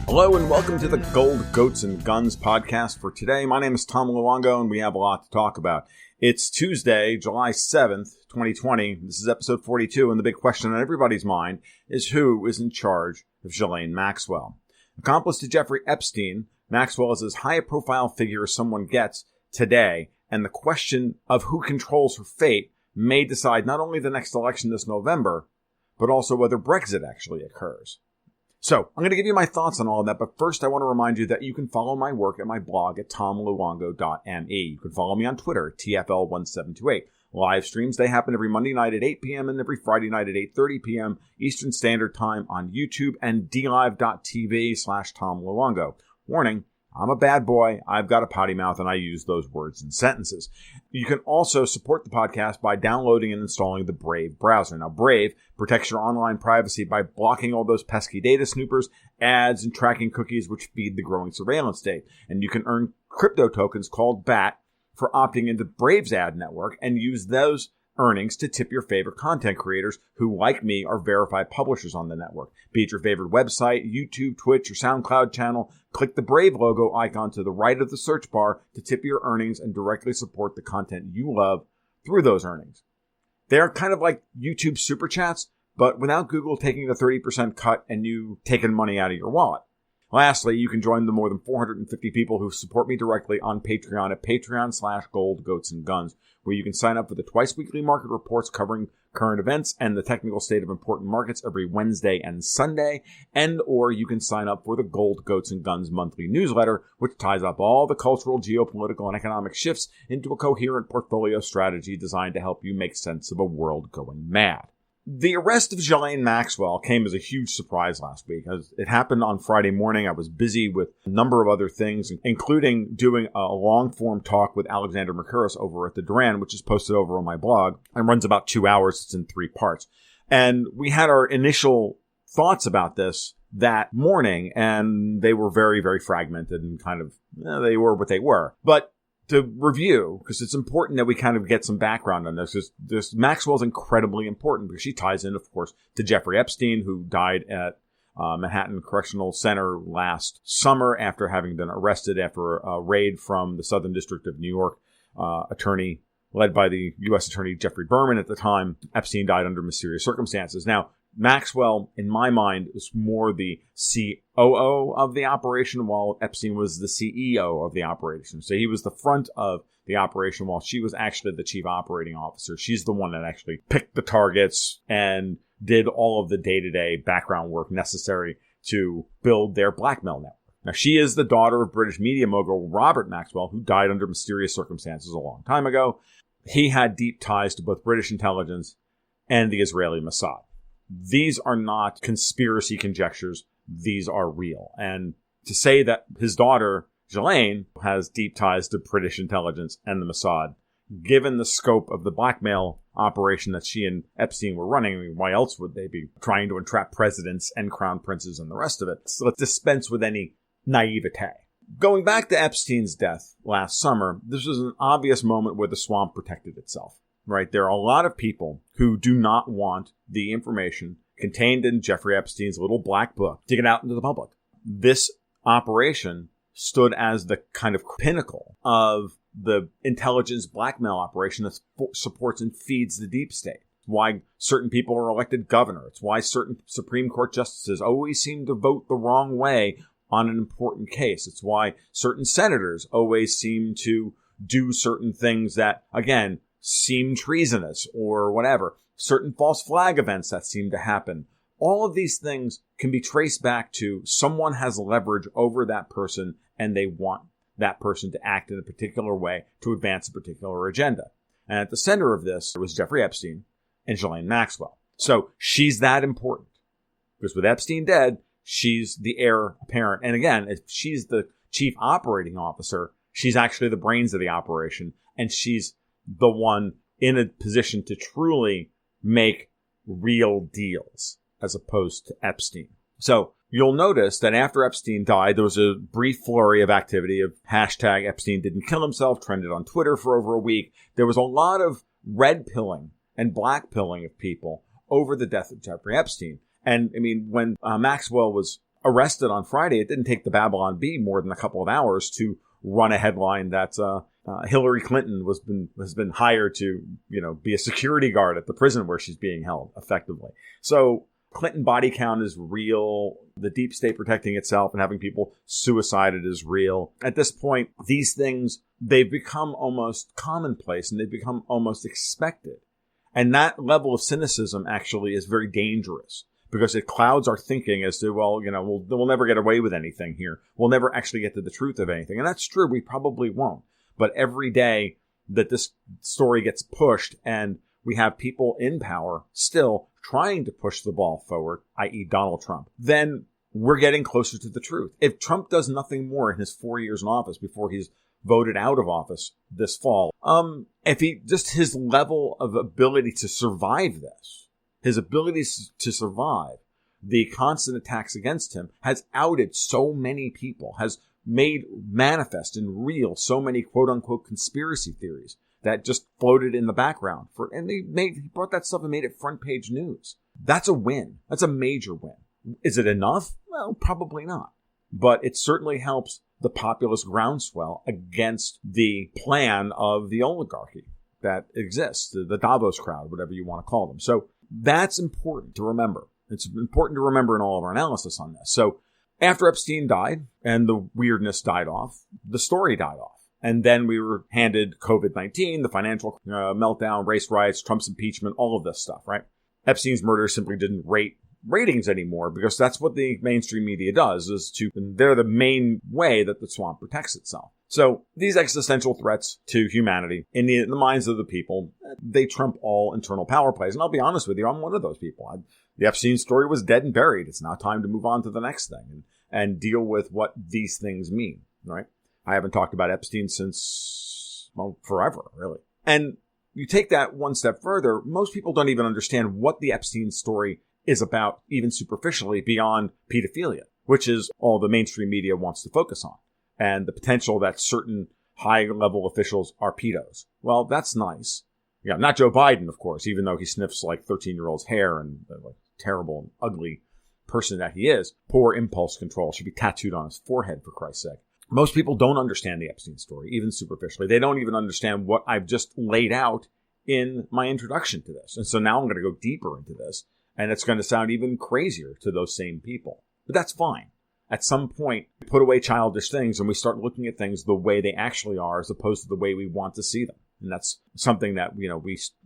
Hello and welcome to the Gold, Goats, and Guns podcast for today. My name is Tom Luongo and we have a lot to talk about. It's Tuesday, July 7th, 2020. This is episode 42, and the big question on everybody's mind is who is in charge of Ghislaine Maxwell. Accomplice to Jeffrey Epstein, Maxwell is as high a profile figure as someone gets today, and the question of who controls her fate may decide not only the next election this November, but also whether Brexit actually occurs. So, I'm going to give you my thoughts on all of that, but first I want to remind you that you can follow my work at my blog at tomluongo.me. You can follow me on Twitter, TFL1728. Live streams, they happen every Monday night at 8 p.m. and every Friday night at 8:30 p.m. Eastern Standard Time on YouTube and dlive.tv/TomLuongo. Warning, I'm a bad boy, I've got a potty mouth, and I use those words in sentences. You can also support the podcast by downloading and installing the Brave browser. Now, Brave protects your online privacy by blocking all those pesky data snoopers, ads, and tracking cookies which feed the growing surveillance state. And you can earn crypto tokens called BAT for opting into Brave's ad network and use those earnings to tip your favorite content creators who, like me, are verified publishers on the network. Be it your favorite website, YouTube, Twitch, or SoundCloud channel, click the Brave logo icon to the right of the search bar to tip your earnings and directly support the content you love through those earnings. They're kind of like YouTube Super Chats, but without Google taking the 30% cut and you taking money out of your wallet. Lastly, you can join the more than 450 people who support me directly on Patreon at patreon.com/goldgoatsandguns, where you can sign up for the twice-weekly market reports covering current events and the technical state of important markets every Wednesday and Sunday, or you can sign up for the Gold, Goats, and Guns monthly newsletter, which ties up all the cultural, geopolitical, and economic shifts into a coherent portfolio strategy designed to help you make sense of a world going mad. The arrest of Ghislaine Maxwell came as a huge surprise last week. As it happened on Friday morning, I was busy with a number of other things, including doing a long-form talk with Alexander Mercouris over at the Duran, which is posted over on my blog and runs about 2 hours. It's in 3 parts. And we had our initial thoughts about this that morning, and they were very, very fragmented and kind of, they were what they were. But to review, because it's important that we kind of get some background on this, because this Maxwell's incredibly important because she ties in, of course, to Jeffrey Epstein, who died at Manhattan Correctional Center last summer after having been arrested after a raid from the Southern District of New York, attorney led by the U.S. Attorney Jeffrey Berman at the time. Epstein died under mysterious circumstances. Now, Maxwell, in my mind, is more the COO of the operation, while Epstein was the CEO of the operation. So he was the front of the operation, while she was actually the chief operating officer. She's the one that actually picked the targets and did all of the day-to-day background work necessary to build their blackmail network. Now, she is the daughter of British media mogul Robert Maxwell, who died under mysterious circumstances a long time ago. He had deep ties to both British intelligence and the Israeli Mossad. These are not conspiracy conjectures. These are real. And to say that his daughter, Ghislaine, has deep ties to British intelligence and the Mossad, given the scope of the blackmail operation that she and Epstein were running, I mean, why else would they be trying to entrap presidents and crown princes and the rest of it? So let's dispense with any naivete. Going back to Epstein's death last summer, this was an obvious moment where the swamp protected itself. Right? There are a lot of people who do not want the information contained in Jeffrey Epstein's little black book to get out into the public. This operation stood as the kind of pinnacle of the intelligence blackmail operation that supports and feeds the deep state. Why certain people are elected governor. It's why certain Supreme Court justices always seem to vote the wrong way on an important case. It's why certain senators always seem to do certain things that, again, seem treasonous or whatever. Certain false flag events that seem to happen. All of these things can be traced back to someone has leverage over that person and they want that person to act in a particular way to advance a particular agenda. And at the center of this was Jeffrey Epstein and Ghislaine Maxwell. So she's that important. Because with Epstein dead, she's the heir apparent. And again, if she's the chief operating officer, she's actually the brains of the operation. And she's the one in a position to truly make real deals as opposed to Epstein. So you'll notice that after Epstein died, there was a brief flurry of activity of hashtag Epstein didn't kill himself, trended on Twitter for over a week. There was a lot of red pilling and black pilling of people over the death of Jeffrey Epstein. And I mean, when Maxwell was arrested on Friday, it didn't take the Babylon Bee more than a couple of hours to run a headline that Hillary Clinton has been hired to, be a security guard at the prison where she's being held, effectively. So Clinton body count is real. The deep state protecting itself and having people suicided is real. At this point, these things, they've become almost commonplace and they've become almost expected. And that level of cynicism actually is very dangerous because it clouds our thinking as to, we'll never get away with anything here. We'll never actually get to the truth of anything. And that's true. We probably won't. But every day that this story gets pushed and we have people in power still trying to push the ball forward, i.e. Donald Trump, then we're getting closer to the truth. If Trump does nothing more in his 4 years in office before he's voted out of office this fall, if his level of ability to survive this, his ability to survive the constant attacks against him has outed so many people, has made manifest and real so many quote unquote conspiracy theories that just floated in the background he brought that stuff and made it front page news. That's a win. That's a major win. Is it enough? Well, probably not. But it certainly helps the populist groundswell against the plan of the oligarchy that exists, the Davos crowd, whatever you want to call them. So that's important to remember. It's important to remember in all of our analysis on this. So after Epstein died and the weirdness died off, the story died off. And then we were handed COVID-19, the financial meltdown, race riots, Trump's impeachment, all of this stuff, right? Epstein's murder simply didn't rate ratings anymore because that's what the mainstream media does, they're the main way that the swamp protects itself. So these existential threats to humanity in the minds of the people, they trump all internal power plays. And I'll be honest with you, I'm one of those people. The Epstein story was dead and buried. It's now time to move on to the next thing and deal with what these things mean, right? I haven't talked about Epstein since, forever, really. And you take that one step further, most people don't even understand what the Epstein story is about, even superficially, beyond pedophilia, which is all the mainstream media wants to focus on, and the potential that certain high-level officials are pedos. Well, that's nice. Yeah, not Joe Biden, of course, even though he sniffs like 13-year-olds' hair and terrible and ugly person that he is. Poor impulse control should be tattooed on his forehead, for Christ's sake. Most people don't understand the Epstein story, even superficially. They don't even understand what I've just laid out in my introduction to this. And so now I'm going to go deeper into this, and it's going to sound even crazier to those same people. But that's fine. At some point, we put away childish things and we start looking at things the way they actually are as opposed to the way we want to see them. And that's something that,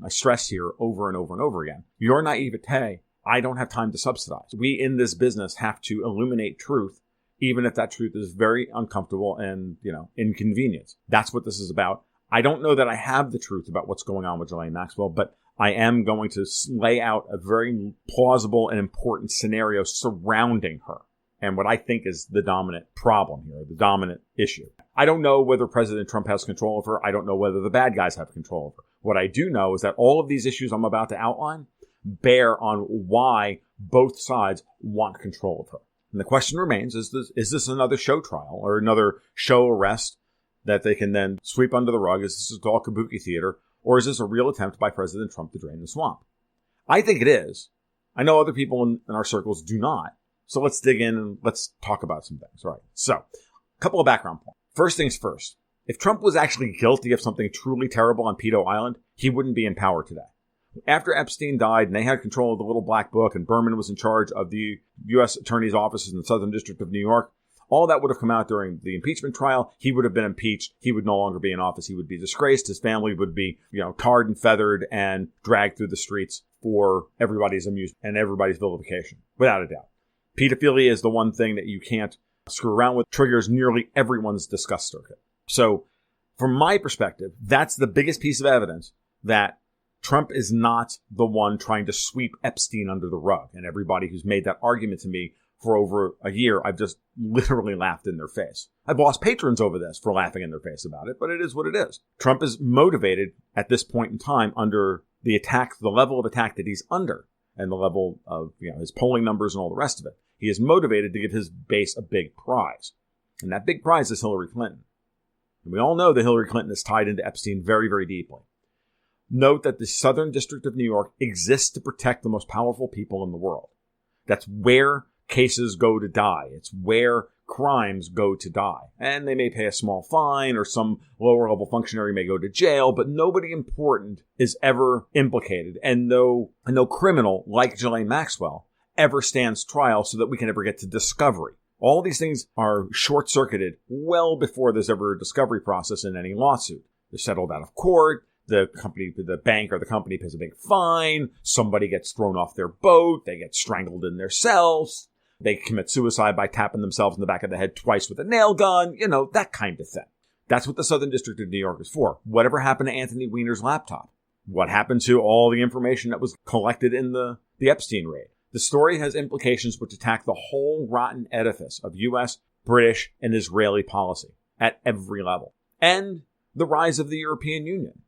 I stress here over and over and over again. Your naivete, I don't have time to subsidize. We in this business have to illuminate truth, even if that truth is very uncomfortable and, inconvenient. That's what this is about. I don't know that I have the truth about what's going on with Ghislaine Maxwell, but I am going to lay out a very plausible and important scenario surrounding her and what I think is the dominant problem here, the dominant issue. I don't know whether President Trump has control of her. I don't know whether the bad guys have control of her. What I do know is that all of these issues I'm about to outline bear on why both sides want control of her. And the question remains, is this another show trial or another show arrest that they can then sweep under the rug? Is this all kabuki theater? Or is this a real attempt by President Trump to drain the swamp? I think it is. I know other people in our circles do not. So let's dig in and let's talk about some things. All right. So a couple of background points. First things first. If Trump was actually guilty of something truly terrible on Pedo Island, he wouldn't be in power today. After Epstein died and they had control of the little black book and Berman was in charge of the U.S. Attorney's offices in the Southern District of New York, all that would have come out during the impeachment trial. He would have been impeached. He would no longer be in office. He would be disgraced. His family would be, tarred and feathered and dragged through the streets for everybody's amusement and everybody's vilification, without a doubt. Pedophilia is the one thing that you can't screw around with, triggers nearly everyone's disgust circuit. So from my perspective, that's the biggest piece of evidence that Trump is not the one trying to sweep Epstein under the rug. And everybody who's made that argument to me for over a year, I've just literally laughed in their face. I've lost patrons over this for laughing in their face about it, but it is what it is. Trump is motivated at this point in time under the attack, the level of attack that he's under, and the level of his polling numbers and all the rest of it. He is motivated to give his base a big prize. And that big prize is Hillary Clinton. And we all know that Hillary Clinton is tied into Epstein very, very deeply. Note that the Southern District of New York exists to protect the most powerful people in the world. That's where cases go to die. It's where crimes go to die. And they may pay a small fine, or some lower level functionary may go to jail, but nobody important is ever implicated. And no criminal like Ghislaine Maxwell ever stands trial so that we can ever get to discovery. All these things are short-circuited well before there's ever a discovery process in any lawsuit. They're settled out of court. The bank or the company pays a big fine. Somebody gets thrown off their boat. They get strangled in their cells. They commit suicide by tapping themselves in the back of the head twice with a nail gun. That kind of thing. That's what the Southern District of New York is for. Whatever happened to Anthony Weiner's laptop? What happened to all the information that was collected in the Epstein raid? The story has implications which attack the whole rotten edifice of U.S., British, and Israeli policy at every level. And the rise of the European Union.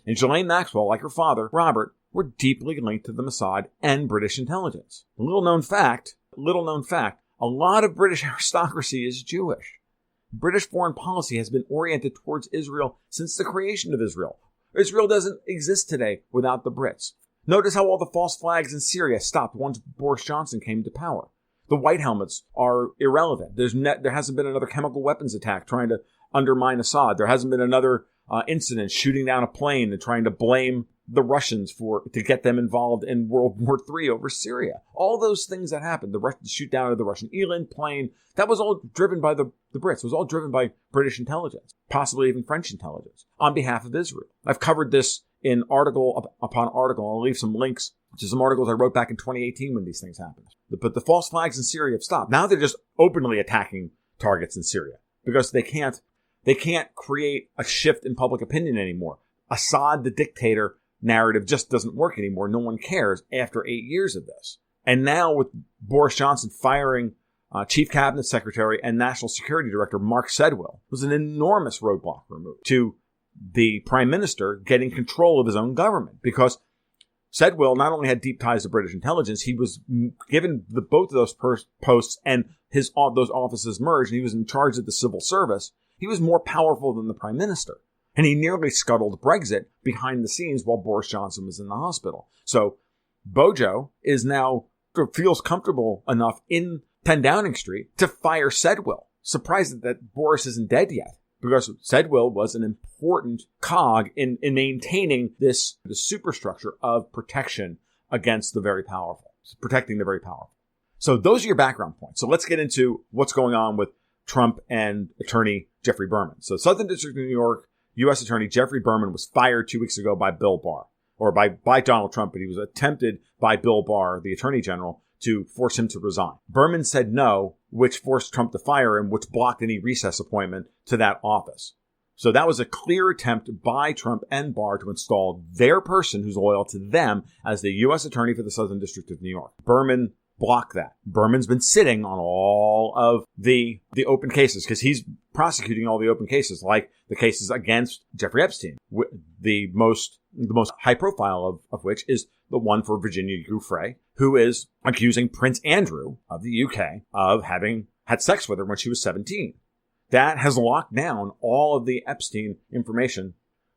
And Ghislaine Maxwell, like her father, Robert, were deeply linked to the Mossad and British intelligence. Little known fact, a lot of British aristocracy is Jewish. British foreign policy has been oriented towards Israel since the creation of Israel. Israel doesn't exist today without the Brits. Notice how all the false flags in Syria stopped once Boris Johnson came to power. The white helmets are irrelevant. There hasn't been another chemical weapons attack trying to undermine Assad. There hasn't been another incident shooting down a plane and trying to blame the Russians to get them involved in World War III over Syria. All those things that happened, the shoot down of the Russian Eland plane, that was all driven by the Brits. It was all driven by British intelligence, possibly even French intelligence, on behalf of Israel. I've covered this in article upon article. I'll leave some links to some articles I wrote back in 2018 when these things happened. But the false flags in Syria have stopped. Now they're just openly attacking targets in Syria because they can't create a shift in public opinion anymore. Assad, the dictator, narrative just doesn't work anymore. No one cares after 8 years of this. And now with Boris Johnson firing Chief Cabinet Secretary and National Security Director Mark Sedwill, was an enormous roadblock removed to the Prime Minister getting control of his own government, because Sedwill not only had deep ties to British intelligence, he was given both of those posts and those offices merged, and he was in charge of the civil service. He was more powerful than the Prime Minister. And he nearly scuttled Brexit behind the scenes while Boris Johnson was in the hospital. So Bojo feels comfortable enough in 10 Downing Street to fire Sedwill. Surprised that Boris isn't dead yet, because Sedwill was an important cog in maintaining the superstructure of protection against the very powerful, protecting the very powerful. So those are your background points. So let's get into what's going on with Trump and Attorney Jeffrey Berman. So Southern District of New York, U.S. Attorney Jeffrey Berman was fired 2 weeks ago by Bill Barr, or by Donald Trump, but he was attempted by Bill Barr, the Attorney General, to force him to resign. Berman said no, which forced Trump to fire him, which blocked any recess appointment to that office. So that was a clear attempt by Trump and Barr to install their person who's loyal to them as the U.S. Attorney for the Southern District of New York. Berman blocked that. Berman's been sitting on all of the open cases because he's prosecuting all the open cases, like the cases against Jeffrey Epstein. The most high profile of which is the one for Virginia Giuffre, who is accusing Prince Andrew of the UK of having had sex with her when she was 17. That has locked down all of the Epstein information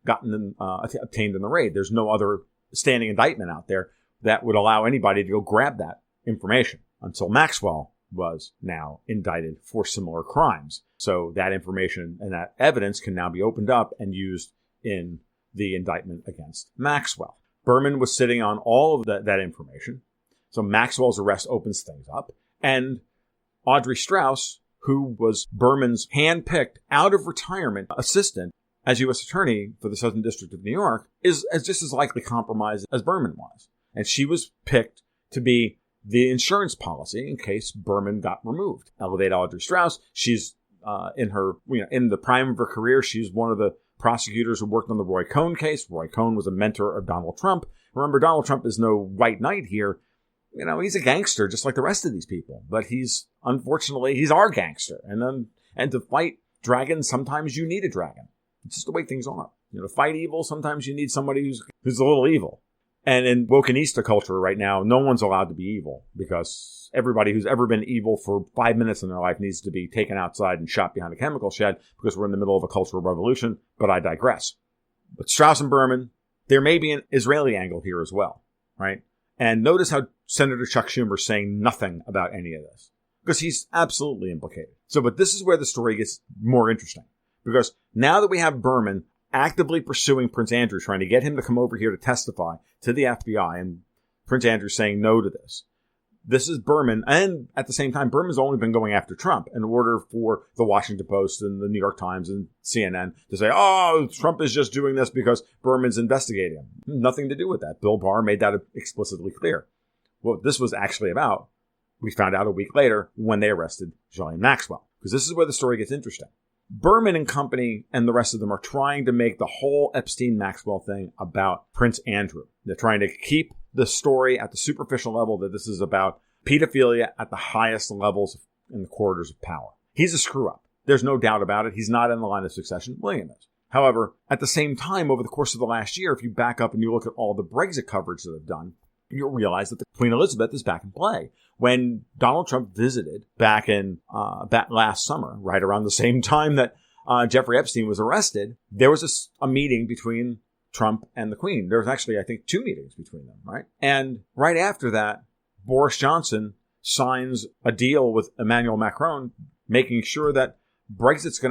obtained in the raid. There's no other standing indictment out there that would allow anybody to go grab that information until Maxwell was now indicted for similar crimes. So that information and that evidence can now be opened up and used in the indictment against Maxwell. Berman was sitting on all of that information. So Maxwell's arrest opens things up. And Audrey Strauss, who was Berman's hand-picked out of retirement assistant as U.S. Attorney for the Southern District of New York, is just as likely compromised as Berman was. And she was picked to be the insurance policy in case Berman got removed. Elevate Audrey Strauss. She's in the prime of her career. She's one of the prosecutors who worked on the Roy Cohn case. Roy Cohn was a mentor of Donald Trump. Remember, Donald Trump is no white knight here. He's a gangster just like the rest of these people. But he's our gangster. And to fight dragons, sometimes you need a dragon. It's just the way things are. To fight evil, sometimes you need somebody who's a little evil. And in wokenista culture right now, no one's allowed to be evil because everybody who's ever been evil for 5 minutes in their life needs to be taken outside and shot behind a chemical shed because we're in the middle of a cultural revolution. But I digress. But Strauss and Berman, there may be an Israeli angle here as well, right? And notice how Senator Chuck Schumer is saying nothing about any of this. because he's absolutely implicated. So, but this is where the story gets more interesting, because now that we have Berman actively pursuing Prince Andrew, trying to get him to come over here to testify to the FBI, and Prince Andrew saying no to this. This is Berman, and at the same time, Berman's only been going after Trump in order for the Washington Post and the New York Times and CNN to say, oh, Trump is just doing this because Berman's investigating him. Nothing to do with that. Bill Barr made that explicitly clear. What this was actually about, we found out a week later when they arrested Ghislaine Maxwell, because this is where the story gets interesting. Berman and company and the rest of them are trying to make the whole Epstein-Maxwell thing about Prince Andrew. They're trying to keep the story at the superficial level that this is about pedophilia at the highest levels in the corridors of power. He's a screw-up. There's no doubt about it. He's not in the line of succession. William is. However, at the same time, over the course of the last year, if you back up and you look at all the Brexit coverage that they've done, you'll realize that the Queen Elizabeth is back in play. When Donald Trump visited back in that last summer, right around the same time that Jeffrey Epstein was arrested, there was a meeting between Trump and the Queen. There was actually, I think, 2 meetings between them, right? And right after that, Boris Johnson signs a deal with Emmanuel Macron, making sure that Brexit's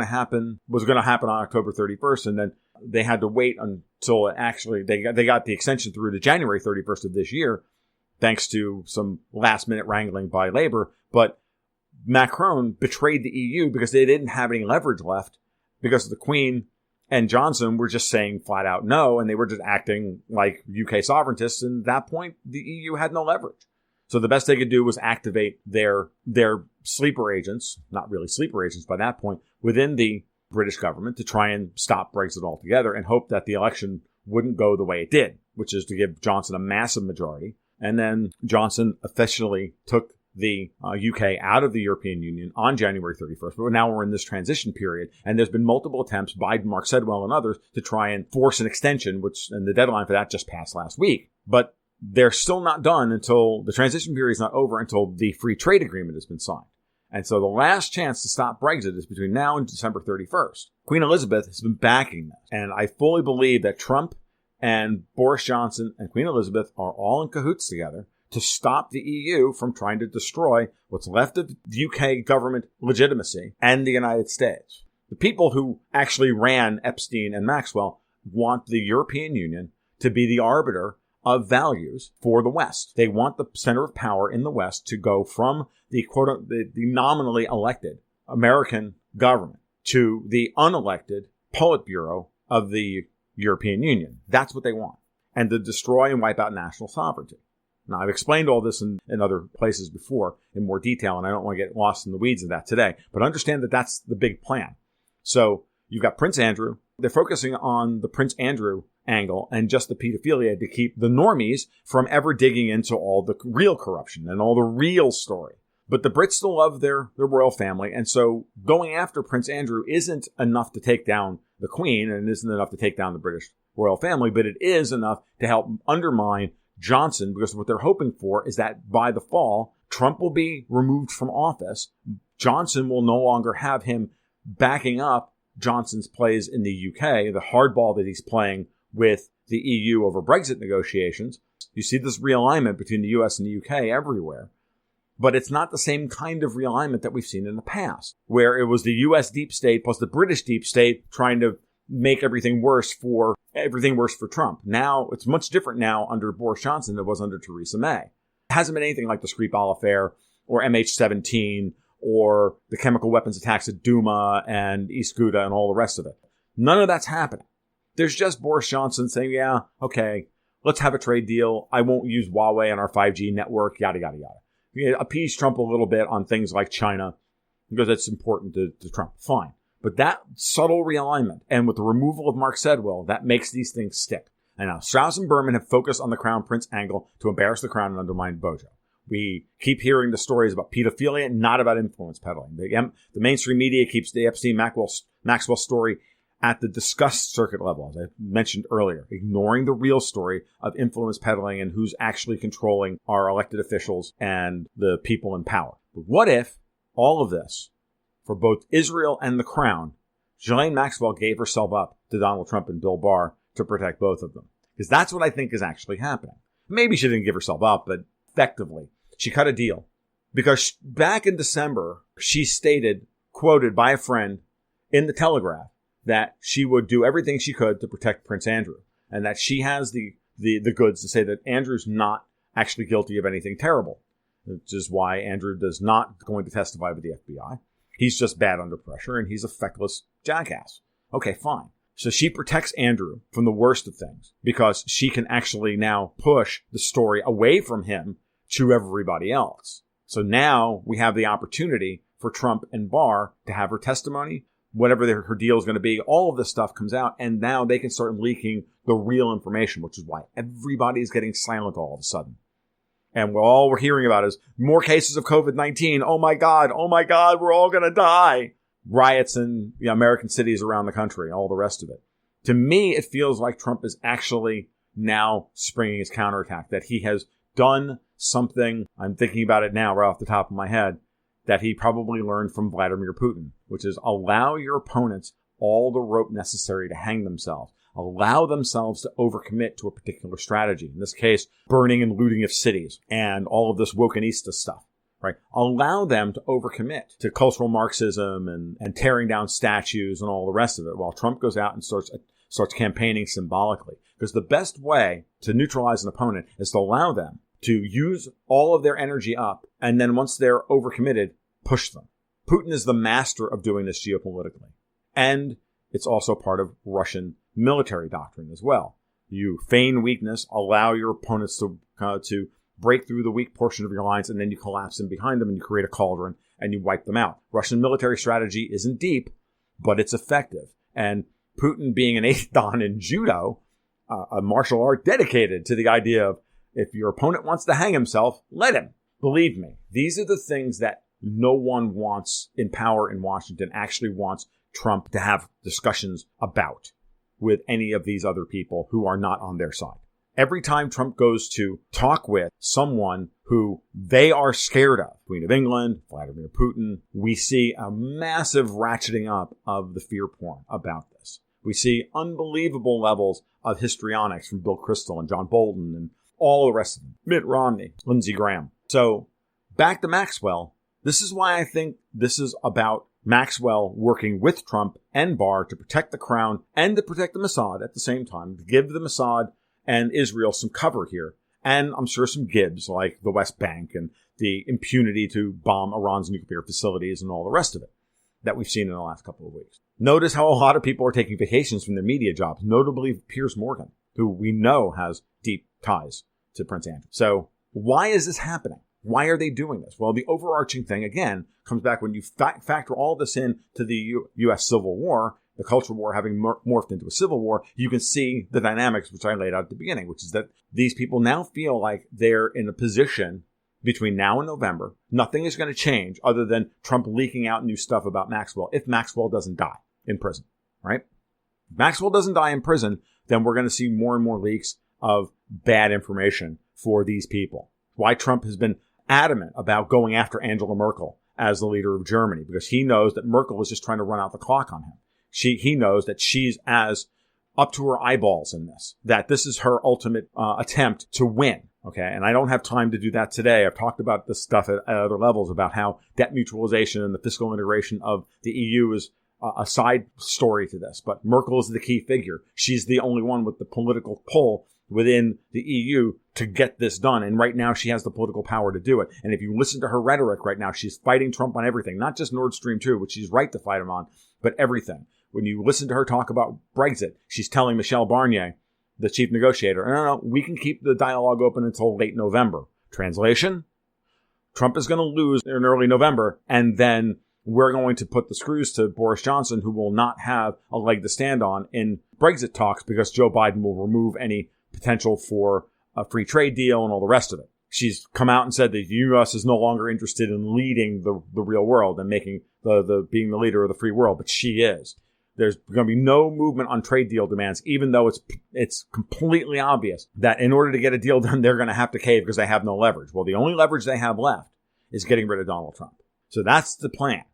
was going to happen on October 31st, and then they had to wait until actually they got the extension through to January 31st of this year, thanks to some last-minute wrangling by Labour. But Macron betrayed the EU because they didn't have any leverage left, because the Queen and Johnson were just saying flat out no, and they were just acting like UK sovereigntists. And at that point, the EU had no leverage. So the best they could do was activate their sleeper agents, not really sleeper agents by that point, within the British government to try and stop Brexit altogether and hope that the election wouldn't go the way it did, which is to give Johnson a massive majority. And then Johnson officially took the UK out of the European Union on January 31st. But now we're in this transition period, and there's been multiple attempts by Mark Sedwell and others to try and force an extension, and the deadline for that just passed last week. But they're still not done until the transition period is not over until the free trade agreement has been signed. And so the last chance to stop Brexit is between now and December 31st. Queen Elizabeth has been backing this. And I fully believe that Trump and Boris Johnson and Queen Elizabeth are all in cahoots together to stop the EU from trying to destroy what's left of UK government legitimacy and the United States. The people who actually ran Epstein and Maxwell want the European Union to be the arbiter of values for the West. They want the center of power in the West to go from the the nominally elected American government to the unelected Politburo of the European Union. That's what they want. And to destroy and wipe out national sovereignty. Now, I've explained all this in other places before in more detail, and I don't want to get lost in the weeds of that today. But understand that that's the big plan. So you've got Prince Andrew. They're focusing on the Prince Andrew angle and just the pedophilia to keep the normies from ever digging into all the real corruption and all the real story. But the Brits still love their royal family, and so going after Prince Andrew isn't enough to take down the Queen, and it isn't enough to take down the British royal family, but it is enough to help undermine Johnson, because what they're hoping for is that by the fall, Trump will be removed from office. Johnson will no longer have him backing up Johnson's plays in the UK, the hardball that he's playing with the EU over Brexit negotiations. You see this realignment between the US and the UK everywhere. But it's not the same kind of realignment that we've seen in the past, where it was the US deep state plus the British deep state trying to make everything worse for Trump. Now, it's much different now under Boris Johnson than it was under Theresa May. It hasn't been anything like the Skripal affair or MH17 or the chemical weapons attacks at Duma and East Ghouta and all the rest of it. None of that's happening. There's just Boris Johnson saying, yeah, okay, let's have a trade deal. I won't use Huawei on our 5G network, yada, yada, yada. Appease Trump a little bit on things like China because it's important to Trump. Fine. But that subtle realignment and with the removal of Mark Sedwell, that makes these things stick. And now Strauss and Berman have focused on the Crown Prince angle to embarrass the Crown and undermine Bojo. We keep hearing the stories about pedophilia, not about influence peddling. The mainstream media keeps the Epstein-Maxwell story at the discussed circuit level, as I mentioned earlier, ignoring the real story of influence peddling and who's actually controlling our elected officials and the people in power. But what if all of this, for both Israel and the Crown, Ghislaine Maxwell gave herself up to Donald Trump and Bill Barr to protect both of them? Because that's what I think is actually happening. Maybe she didn't give herself up, but effectively, she cut a deal Because back in December, she stated, quoted by a friend in the Telegraph, that she would do everything she could to protect Prince Andrew, and that she has the goods to say that Andrew's not actually guilty of anything terrible, which is why Andrew does not going to testify with the FBI. He's just bad under pressure, and he's a feckless jackass. Okay, fine. So she protects Andrew from the worst of things because she can actually now push the story away from him to everybody else. So now we have the opportunity for Trump and Barr to have her testimony, whatever her deal is going to be. All of this stuff comes out, and now they can start leaking the real information, which is why everybody is getting silent all of a sudden. And all we're hearing about is more cases of COVID-19. Oh my God, we're all going to die. Riots in American cities around the country, all the rest of it. To me, it feels like Trump is actually now springing his counterattack, that he has done something, I'm thinking about it now right off the top of my head, that he probably learned from Vladimir Putin, which is allow your opponents all the rope necessary to hang themselves. Allow themselves to overcommit to a particular strategy. In this case, burning and looting of cities and all of this wokenista stuff. Right? Allow them to overcommit to cultural Marxism and tearing down statues and all the rest of it, while Trump goes out and starts campaigning symbolically. Because the best way to neutralize an opponent is to allow them to use all of their energy up, and then once they're overcommitted, push them. Putin is the master of doing this geopolitically. And it's also part of Russian military doctrine as well. You feign weakness, allow your opponents to break through the weak portion of your lines, and then you collapse in behind them and you create a cauldron and you wipe them out. Russian military strategy isn't deep, but it's effective. And Putin being an eighth dan in judo, a martial art dedicated to the idea of if your opponent wants to hang himself, let him. Believe me, these are the things that no one wants in power in Washington, actually wants Trump to have discussions about with any of these other people who are not on their side. Every time Trump goes to talk with someone who they are scared of, Queen of England, Vladimir Putin, we see a massive ratcheting up of the fear porn about this. We see unbelievable levels of histrionics from Bill Kristol and John Bolton and all the rest of them. Mitt Romney, Lindsey Graham. So back to Maxwell. This is why I think this is about Maxwell working with Trump and Barr to protect the crown and to protect the Mossad at the same time, to give the Mossad and Israel some cover here. And I'm sure some gibs like the West Bank and the impunity to bomb Iran's nuclear facilities and all the rest of it that we've seen in the last couple of weeks. Notice how a lot of people are taking vacations from their media jobs, notably Piers Morgan, who we know has deep ties to Prince Andrew. So why is this happening? Why are they doing this? Well, the overarching thing, again, comes back when you factor all this in to the U.S. Civil War, the cultural war having morphed into a civil war. You can see the dynamics which I laid out at the beginning, which is that these people now feel like they're in a position between now and November. Nothing is going to change other than Trump leaking out new stuff about Maxwell if Maxwell doesn't die in prison, right? If Maxwell doesn't die in prison, then we're going to see more and more leaks of bad information for these people. Why Trump has been adamant about going after Angela Merkel as the leader of Germany, because he knows that Merkel is just trying to run out the clock on him. He knows that she's as up to her eyeballs in this, that this is her ultimate attempt to win. Okay. And I don't have time to do that today. I've talked about this stuff at other levels about how debt mutualization and the fiscal integration of the EU is a side story to this. But Merkel is the key figure. She's the only one with the political pull within the EU to get this done. And right now she has the political power to do it. And if you listen to her rhetoric right now, she's fighting Trump on everything, not just Nord Stream 2, which she's right to fight him on, but everything. When you listen to her talk about Brexit, she's telling Michel Barnier, the chief negotiator, no, we can keep the dialogue open until late November. Translation? Trump is going to lose in early November, and then we're going to put the screws to Boris Johnson, who will not have a leg to stand on in Brexit talks because Joe Biden will remove any potential for a free trade deal and all the rest of it. She's come out and said that the U.S. is no longer interested in leading the real world and making being the leader of the free world, but she is. There's going to be no movement on trade deal demands, even though it's completely obvious that in order to get a deal done, they're going to have to cave because they have no leverage. Well, the only leverage they have left is getting rid of Donald Trump. So that's the plan.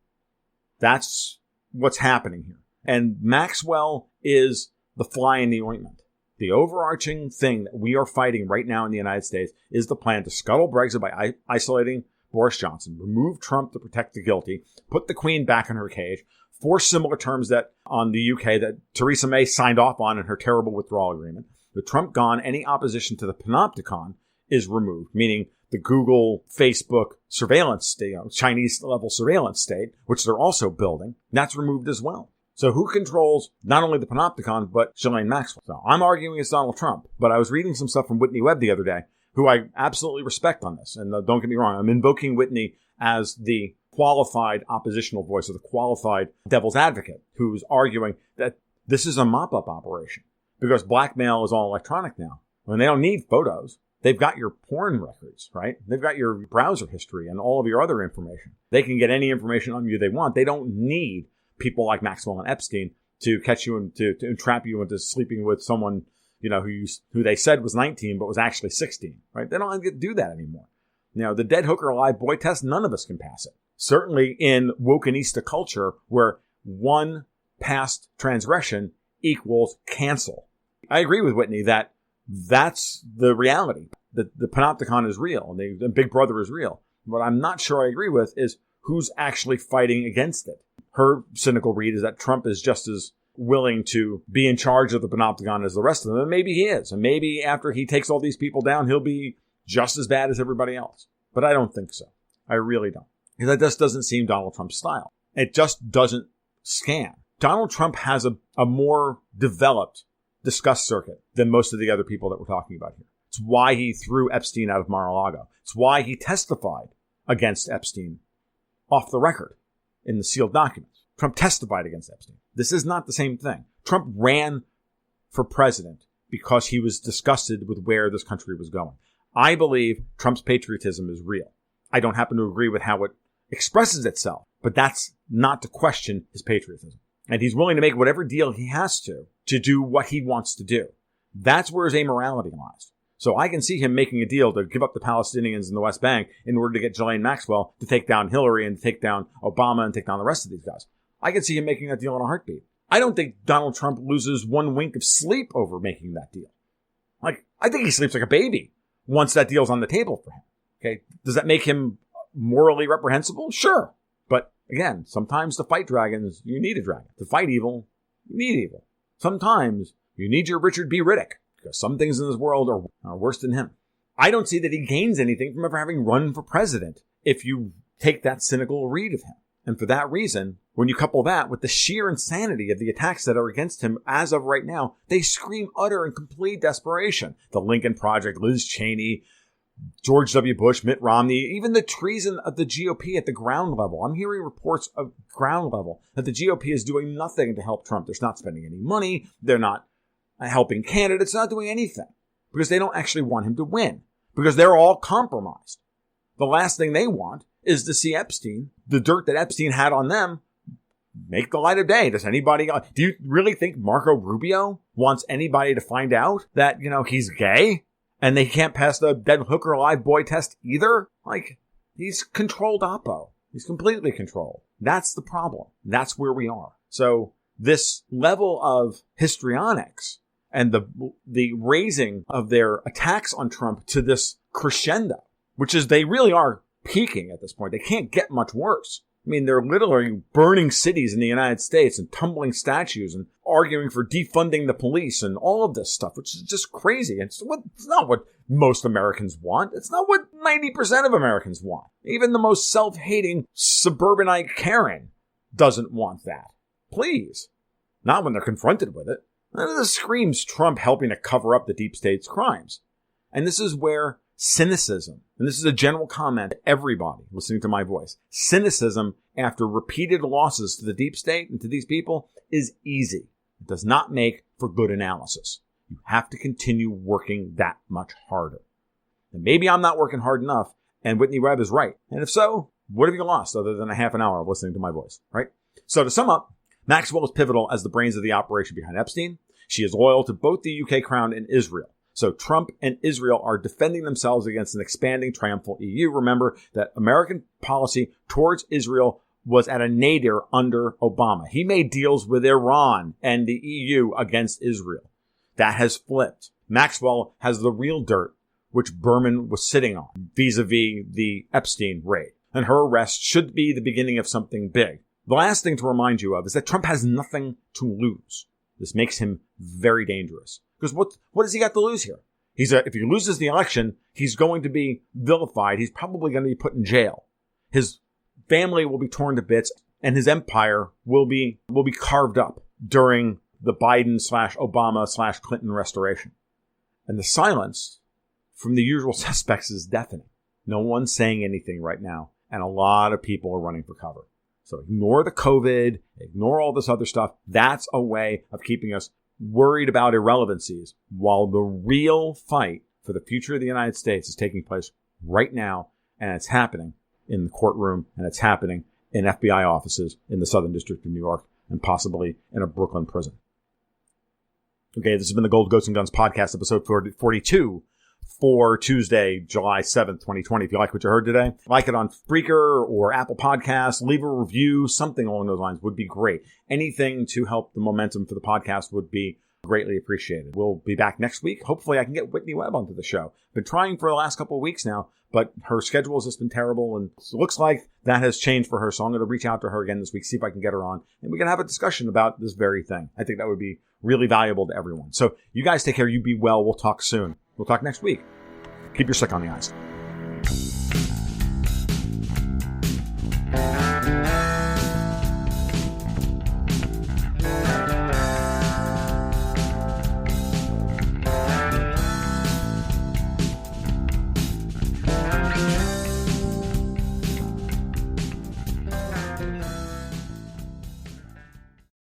That's what's happening here. And Maxwell is the fly in the ointment. The overarching thing that we are fighting right now in the United States is the plan to scuttle Brexit by isolating Boris Johnson, remove Trump to protect the guilty, put the Queen back in her cage, force similar terms that on the UK that Theresa May signed off on in her terrible withdrawal agreement. With Trump gone, any opposition to the panopticon is removed, meaning the Google, Facebook surveillance state, Chinese-level surveillance state, which they're also building, that's removed as well. So who controls not only the panopticon, but Ghislaine Maxwell? So I'm arguing it's Donald Trump, but I was reading some stuff from Whitney Webb the other day, who I absolutely respect on this. And don't get me wrong, I'm invoking Whitney as the qualified oppositional voice or the qualified devil's advocate who's arguing that this is a mop-up operation because blackmail is all electronic now. And they don't need photos. They've got your porn records, right? They've got your browser history and all of your other information. They can get any information on you they want. They don't need people like Maxwell and Epstein to catch you and to entrap you into sleeping with someone, who they said was 19 but was actually 16, right? They don't get to do that anymore. The dead hooker alive boy test, none of us can pass it. Certainly in wokenista culture where one past transgression equals cancel. I agree with Whitney that that's the reality. The panopticon is real and the Big Brother is real. What I'm not sure I agree with is who's actually fighting against it. Her cynical read is that Trump is just as willing to be in charge of the panopticon as the rest of them. And maybe he is. And maybe after he takes all these people down, he'll be just as bad as everybody else. But I don't think so. I really don't. Because that just doesn't seem Donald Trump's style. It just doesn't scan. Donald Trump has a more developed discuss circuit than most of the other people that we're talking about here. It's why he threw Epstein out of Mar-a-Lago. It's why he testified against Epstein off the record in the sealed documents. Trump testified against Epstein. This is not the same thing. Trump ran for president because he was disgusted with where this country was going. I believe Trump's patriotism is real. I don't happen to agree with how it expresses itself, but that's not to question his patriotism. And he's willing to make whatever deal he has to do what he wants to do. That's where his amorality lies. So I can see him making a deal to give up the Palestinians in the West Bank in order to get Ghislaine Maxwell to take down Hillary and to take down Obama and take down the rest of these guys. I can see him making that deal in a heartbeat. I don't think Donald Trump loses one wink of sleep over making that deal. I think he sleeps like a baby once that deal's on the table for him. Okay. Does that make him morally reprehensible? Sure. But again, sometimes to fight dragons, you need a dragon. To fight evil, you need evil. Sometimes you need your Richard B. Riddick because some things in this world are worse than him. I don't see that he gains anything from ever having run for president if you take that cynical read of him. And for that reason, when you couple that with the sheer insanity of the attacks that are against him as of right now, they scream utter and complete desperation. The Lincoln Project, Liz Cheney, George W. Bush, Mitt Romney, even the treason of the GOP at the ground level. I'm hearing reports of ground level that the GOP is doing nothing to help Trump. They're not spending any money. They're not helping candidates, not doing anything because they don't actually want him to win because they're all compromised. The last thing they want is to see Epstein, the dirt that Epstein had on them, make the light of day. Do you really think Marco Rubio wants anybody to find out that, he's gay and they can't pass the dead hooker alive boy test either? He's controlled Oppo. He's completely controlled. That's the problem. That's where we are. So this level of histrionics and the raising of their attacks on Trump to this crescendo, which is they really are peaking at this point. They can't get much worse. I mean, they're literally burning cities in the United States and tumbling statues and arguing for defunding the police and all of this stuff, which is just crazy. It's not what most Americans want. It's not what 90% of Americans want. Even the most self-hating suburbanite Karen doesn't want that. Please. Not when they're confronted with it. None of this screams Trump helping to cover up the deep state's crimes. And this is where cynicism, and this is a general comment to everybody listening to my voice, cynicism after repeated losses to the deep state and to these people is easy. It does not make for good analysis. You have to continue working that much harder. And maybe I'm not working hard enough, and Whitney Webb is right. And if so, what have you lost other than a half an hour of listening to my voice, right? So to sum up, Maxwell is pivotal as the brains of the operation behind Epstein. She is loyal to both the UK crown and Israel. So Trump and Israel are defending themselves against an expanding triumphal EU. Remember that American policy towards Israel was at a nadir under Obama. He made deals with Iran and the EU against Israel. That has flipped. Maxwell has the real dirt which Berman was sitting on vis-a-vis the Epstein raid. And her arrest should be the beginning of something big. The last thing to remind you of is that Trump has nothing to lose. This makes him very dangerous. Because what has he got to lose here? If he loses the election, he's going to be vilified. He's probably going to be put in jail. His family will be torn to bits, and his empire will be carved up during the Biden/Obama/Clinton restoration. And the silence from the usual suspects is deafening. No one's saying anything right now, and a lot of people are running for cover. So ignore the COVID, ignore all this other stuff. That's a way of keeping us worried about irrelevancies while the real fight for the future of the United States is taking place right now, and it's happening in the courtroom, and it's happening in FBI offices in the Southern District of New York, and possibly in a Brooklyn prison. Okay, this has been the Gold, Ghosts, and Guns podcast, episode 42 for Tuesday, July 7th, 2020. If you like what you heard today, like it on Spreaker or Apple Podcasts, leave a review, something along those lines would be great. Anything to help the momentum for the podcast would be greatly appreciated. We'll be back next week. Hopefully I can get Whitney Webb onto the show. Been trying for the last couple of weeks now, but her schedule has just been terrible, and it looks like that has changed for her. So I'm going to reach out to her again this week, see if I can get her on, and we can have a discussion about this very thing. I think that would be really valuable to everyone. So you guys take care. You be well. We'll talk soon. We'll talk next week. Keep your stick on the ice.